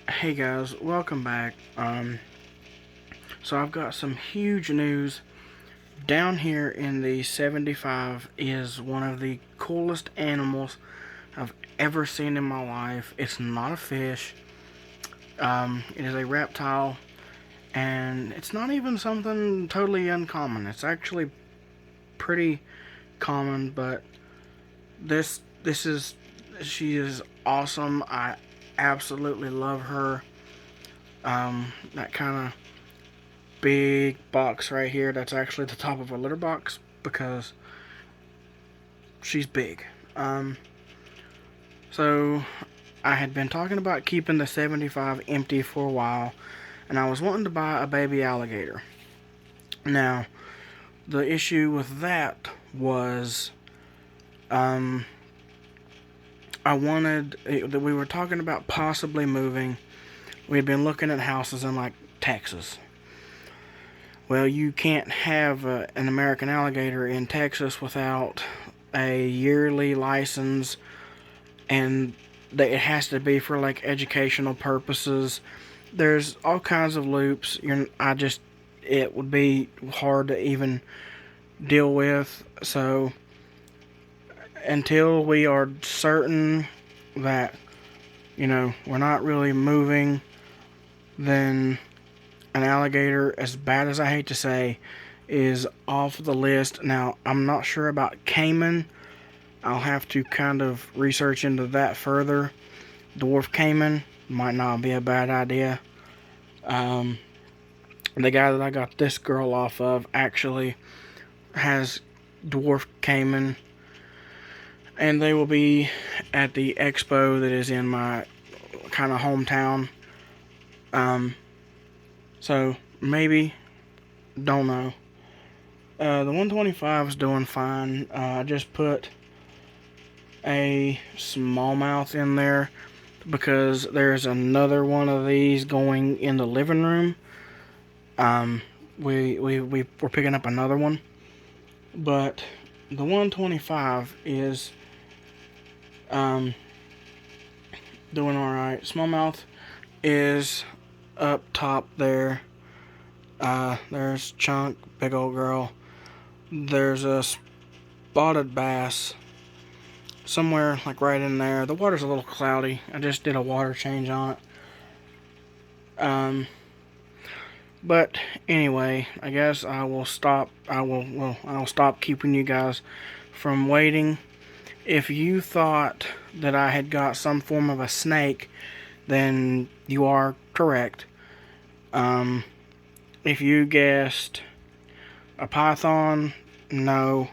Hey guys, welcome back. So I've got some huge news. Down here in the 75 is one of the coolest animals I've ever seen in my life. It's not a fish. It is a reptile, and it's not even something totally uncommon. It's actually pretty common, but this is she is awesome. I absolutely love her. That kind of big box right here, that's actually the top of a litter box because she's big. So I had been talking about keeping the 75 empty for a while, and I was wanting to buy a baby alligator. Now, the issue with that was, um, I wanted that we were talking about possibly moving. We had been looking at houses in like Texas. Well, you can't have an American alligator in Texas without a yearly license, and that it has to be for like educational purposes. There's all kinds of loops. It would be hard to even deal with. So until we are certain that we're not really moving, then an alligator, as bad as I hate to say, is off the list. Now, I'm not sure about caiman. I'll have to kind of research into that further. Dwarf caiman might not be a bad idea. Um, the guy that I got this girl off of actually has dwarf caiman, and they will be at the expo that is in my kind of hometown. So maybe, don't know. The 125 is doing fine. I just put a smallmouth in there because there's another one of these going in the living room. We're picking up another one, but the 125 is doing all right. Smallmouth is up top there. There's Chunk, big old girl. There's a spotted bass somewhere like right in there. The water's a little cloudy. I just did a water change on it. But anyway, I guess I will stop. I'll stop keeping you guys from waiting. If you thought that I had got some form of a snake, then you are correct. If you guessed a python, no.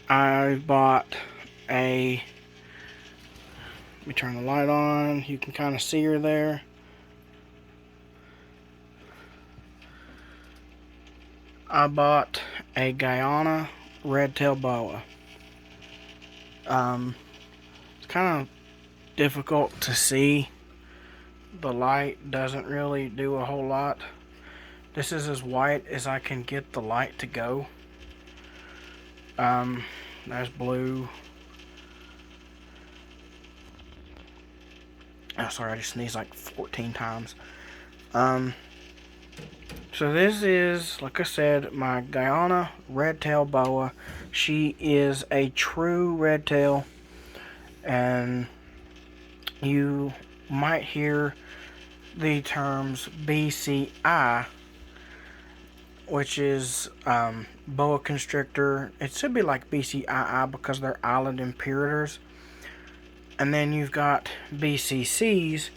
I bought a. Let me turn the light on. You can kind of see her there. I bought a Guyana red-tailed boa. It's kind of difficult to see. The light doesn't really do a whole lot. This is as white as I can get the light to go. There's blue. Oh, sorry, I just sneezed like 14 times. So this is, like I said, my Guyana red-tailed boa. She is a true red-tail, and you might hear the terms BCI, which is boa constrictor. It should be like BCII because they're island imperators. And then you've got BCCs,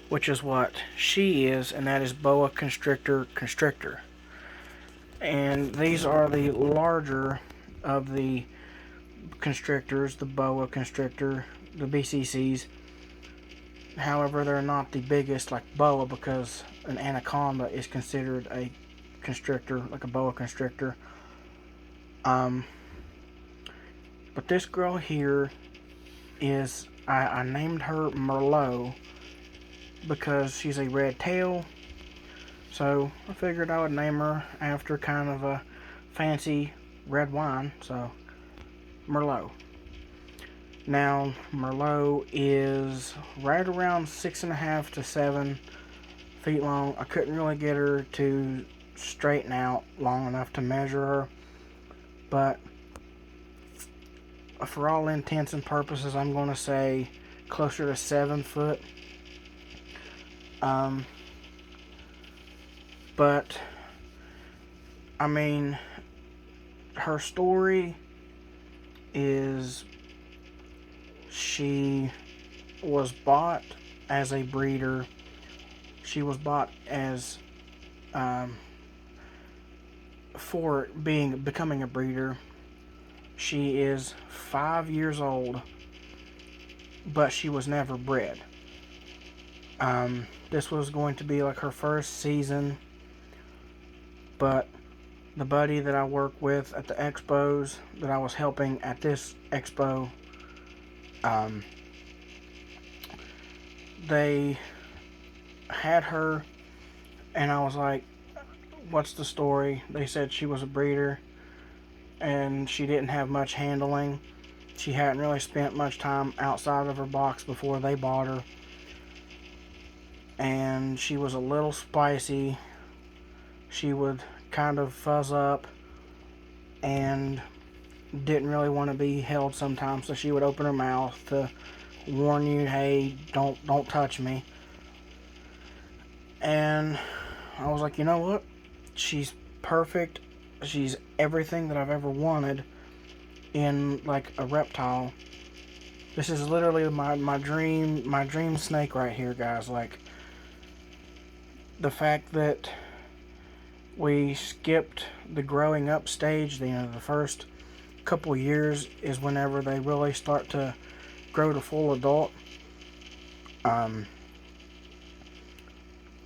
which is what she is, and that is boa constrictor constrictor. And these are the larger of the constrictors, the boa constrictor, the BCCs. However, they're not the biggest like boa because an anaconda is considered a constrictor, like a boa constrictor. But this girl here is, I named her Merlot because she's a red tail. So I figured I would name her after kind of a fancy red wine. So Merlot. Now, Merlot is right around 6.5 to 7 feet long. I couldn't really get her to straighten out long enough to measure her, but for all intents and purposes, I'm going to say closer to 7 foot. Um, but I mean, her story is she was bought as a breeder. She was bought as for becoming a breeder. She is 5 years old, but she was never bred. This was going to be like her first season, but the buddy that I work with at the expos that I was helping at this expo, they had her, and I was like, what's the story? They said she was a breeder and she didn't have much handling. She hadn't really spent much time outside of her box before they bought her, and she was a little spicy. She would kind of fuzz up and didn't really want to be held sometimes, so she would open her mouth to warn you, hey, don't touch me. And I was like, you know what? She's perfect. She's everything that I've ever wanted in like a reptile. This is literally my dream snake right here, guys. Like, the fact that we skipped the growing up stage, the first couple years is whenever they really start to grow to full adult.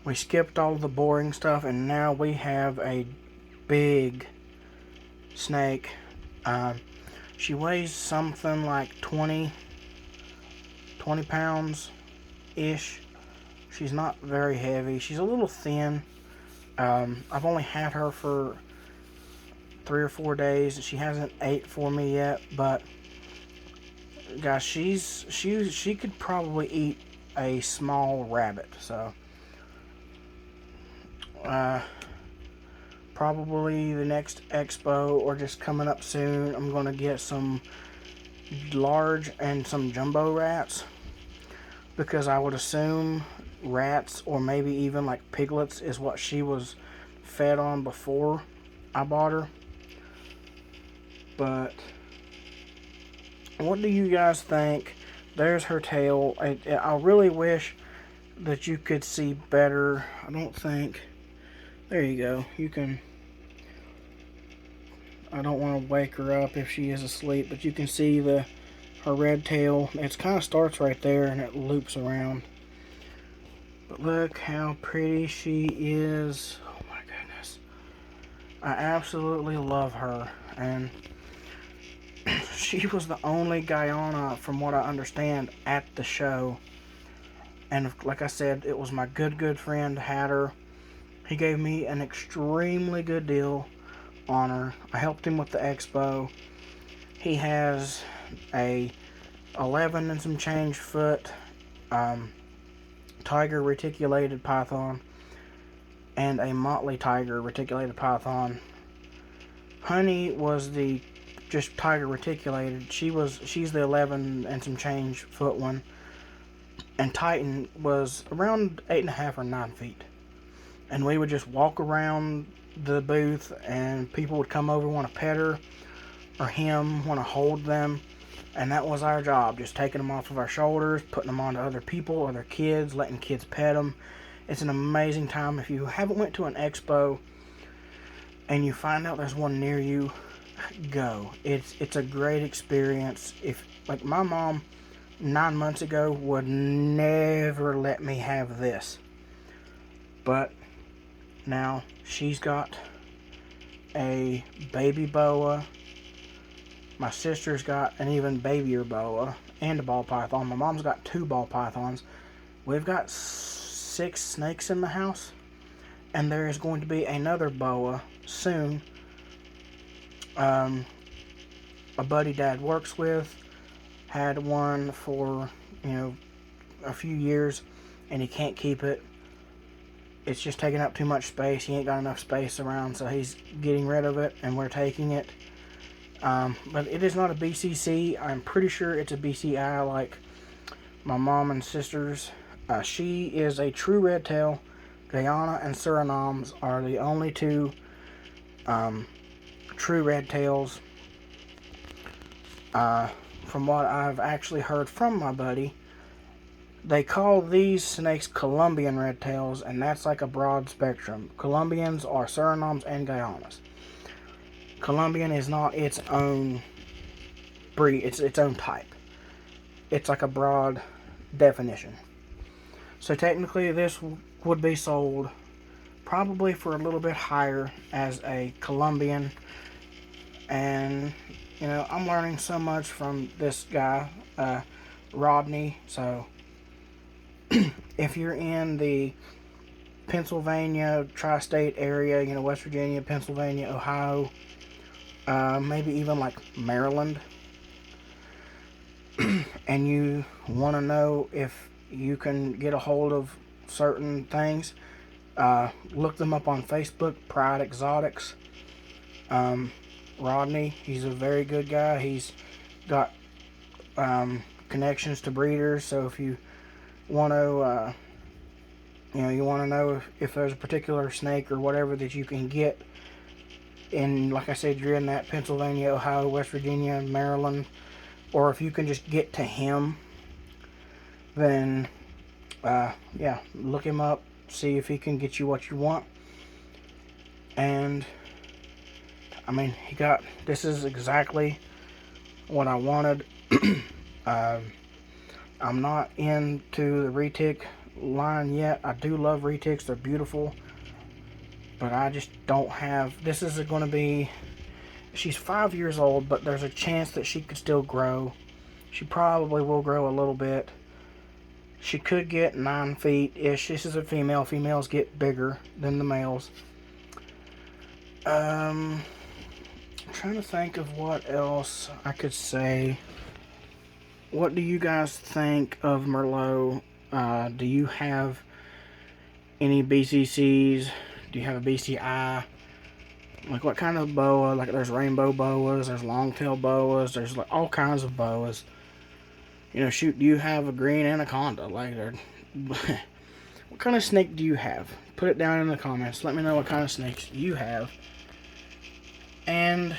We skipped all the boring stuff, and now we have a big snake. She weighs something like 20 pounds ish. She's not very heavy. She's a little thin. I've only had her for 3 or 4 days. She hasn't ate for me yet, but guys, she could probably eat a small rabbit. So probably the next expo or just coming up soon, I'm gonna get some large and some jumbo rats, because I would assume rats or maybe even like piglets is what she was fed on before I bought her. But what do you guys think? There's her tail. I really wish that you could see better. I don't think. There you go. You can. I don't want to wake her up if she is asleep, but you can see her red tail. It kind of starts right there and it loops around. But look how pretty she is. Oh my goodness. I absolutely love her. And she was the only Guyana, from what I understand, at the show. And like I said, it was my good friend had her. He gave me an extremely good deal on her. I helped him with the expo. He has a 11 and some change foot tiger reticulated python and a motley tiger reticulated python. Honey was the just tiger reticulated. She's the 11 and some change foot one, and Titan was around 8.5 or 9 feet. And we would just walk around the booth, and people would come over, want to pet her or him, want to hold them, and that was our job, just taking them off of our shoulders, putting them onto other people, other kids, letting kids pet them. It's an amazing time. If you haven't went to an expo and you find out there's one near you, go. It's a great experience. If, like, my mom 9 months ago would never let me have this, but now she's got a baby boa. My sister's got an even babier boa and a ball python. My mom's got 2 ball pythons. We've got 6 snakes in the house, and there is going to be another boa soon. A buddy Dad works with had one for, a few years, and he can't keep it. It's just taking up too much space. He ain't got enough space around, so he's getting rid of it, and we're taking it. But it is not a BCC. I'm pretty sure it's a BCI, like my mom and sister's. She is a true red tail. Guyana and Suriname are the only two true red tails. From what I've actually heard from my buddy, they call these snakes Colombian red tails, and that's like a broad spectrum. Colombians are Surinames and Guyanas. Colombian is not its own breed, it's its own type. It's like a broad definition. So technically this would be sold probably for a little bit higher as a Colombian. And I'm learning so much from this guy, Rodney. So if you're in the Pennsylvania tri-state area, West Virginia, Pennsylvania, Ohio, maybe even like Maryland, and you want to know if you can get a hold of certain things, look them up on Facebook, Pride Exotics. Rodney, he's a very good guy. He's got connections to breeders, so if you want to you want to know if there's a particular snake or whatever that you can get, and like I said, you're in that Pennsylvania, Ohio, West Virginia, Maryland, or if you can just get to him, then yeah, look him up, see if he can get you what you want. And I mean, this is exactly what I wanted. I'm not into the retic line yet. I do love retics, they're beautiful, but I just don't have, this is going to be, she's 5 years old, but there's a chance that she could still grow. She probably will grow a little bit. She could get 9 feet-ish. This is a female. Females get bigger than the males. I'm trying to think of what else I could say. What do you guys think of Merlot? Do you have any BCCs? Do you have a BCI? Like, what kind of boa? Like, there's rainbow boas, there's long-tail boas, there's like all kinds of boas. Shoot, do you have a green anaconda? Like, what kind of snake do you have? Put it down in the comments. Let me know what kind of snakes you have. And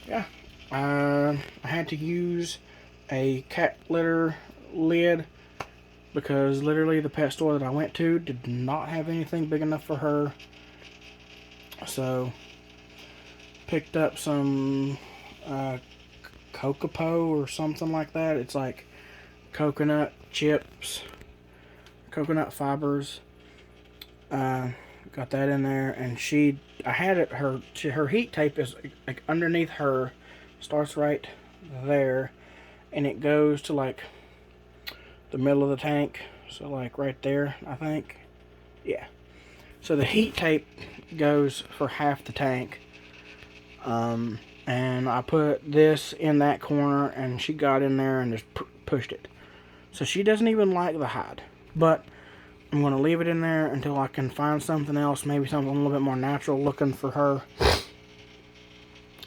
yeah, I had to use a cat litter lid because literally the pet store that I went to did not have anything big enough for her. So picked up some Cocopo or something like that. It's like coconut chips, coconut fibers. Got that in there, and I had it. Her heat tape is like underneath her, starts right there, and it goes to like the middle of the tank. So like right there, I think. Yeah. So the heat tape goes for half the tank. And I put this in that corner, and she got in there and just pushed it. So she doesn't even like the hide. But I'm going to leave it in there until I can find something else, maybe something a little bit more natural looking for her.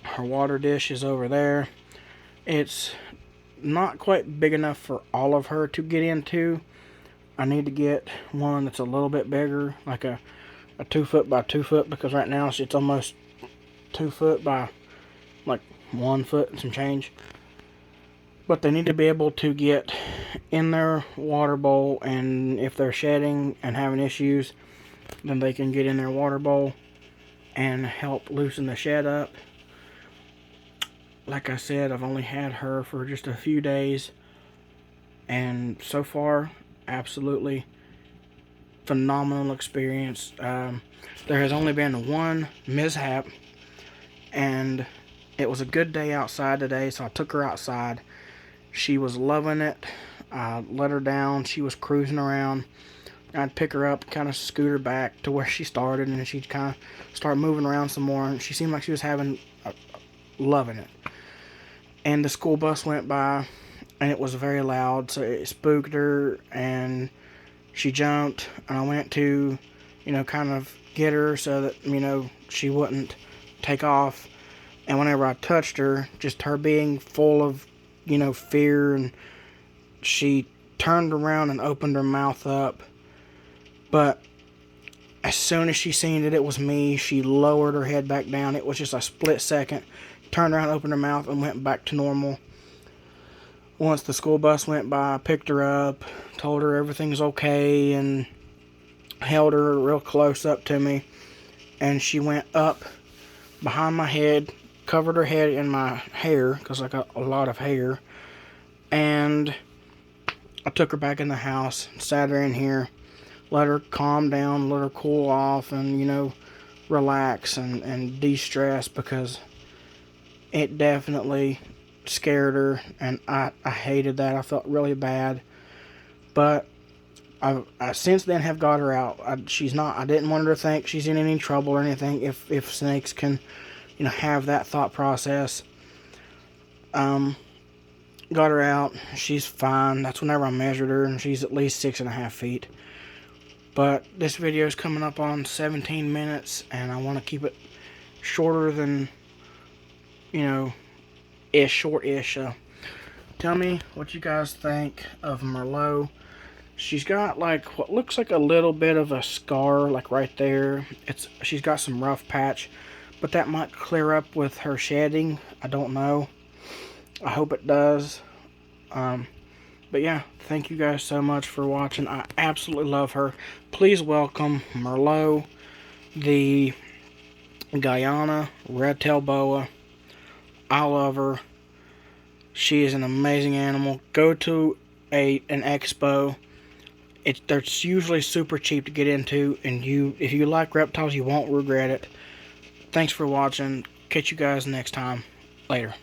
Her water dish is over there. It's not quite big enough for all of her to get into. I need to get one that's a little bit bigger, like a 2 foot by 2 foot, because right now it's almost 2 foot by like 1 foot and some change. But they need to be able to get in their water bowl, and if they're shedding and having issues, then they can get in their water bowl and help loosen the shed up. Like I said, I've only had her for just a few days, and so far, absolutely phenomenal experience. There has only been one mishap, and it was a good day outside today, so I took her outside. She was loving it. I let her down. She was cruising around. I'd pick her up, kind of scoot her back to where she started, and she'd kind of start moving around some more. And she seemed like she was loving it. and the school bus went by, and it was very loud, so it spooked her, and she jumped, and I went to, kind of get her so that, she wouldn't take off. And whenever I touched her, just her being full of, fear, and she turned around and opened her mouth up. But as soon as she seen that it was me, she lowered her head back down. It was just a split second. Turned around, opened her mouth, and went back to normal. Once the school bus went by, I picked her up, told her everything's okay, and held her real close up to me. And she went up behind my head, covered her head in my hair, because I got a lot of hair. And I took her back in the house, sat her in here, let her calm down, let her cool off, and, relax and de-stress, because it definitely scared her, and I hated that. I felt really bad. But I since then have got her out. I didn't want her to think she's in any trouble or anything, if snakes can, have that thought process. Got her out. She's fine. That's whenever I measured her, and she's at least 6.5 feet. But this video is coming up on 17 minutes, and I want to keep it shorter than, short-ish. Tell me what you guys think of Merlot. She's got like what looks like a little bit of a scar, like right there. She's got some rough patch, but that might clear up with her shedding. I don't know. I hope it does. But yeah, thank you guys so much for watching. I absolutely love her. Please welcome Merlot, the Guyana red-tailed boa. I love her. She is an amazing animal. Go to an expo. They're usually super cheap to get into, and if you like reptiles, you won't regret it. Thanks for watching. Catch you guys next time. Later.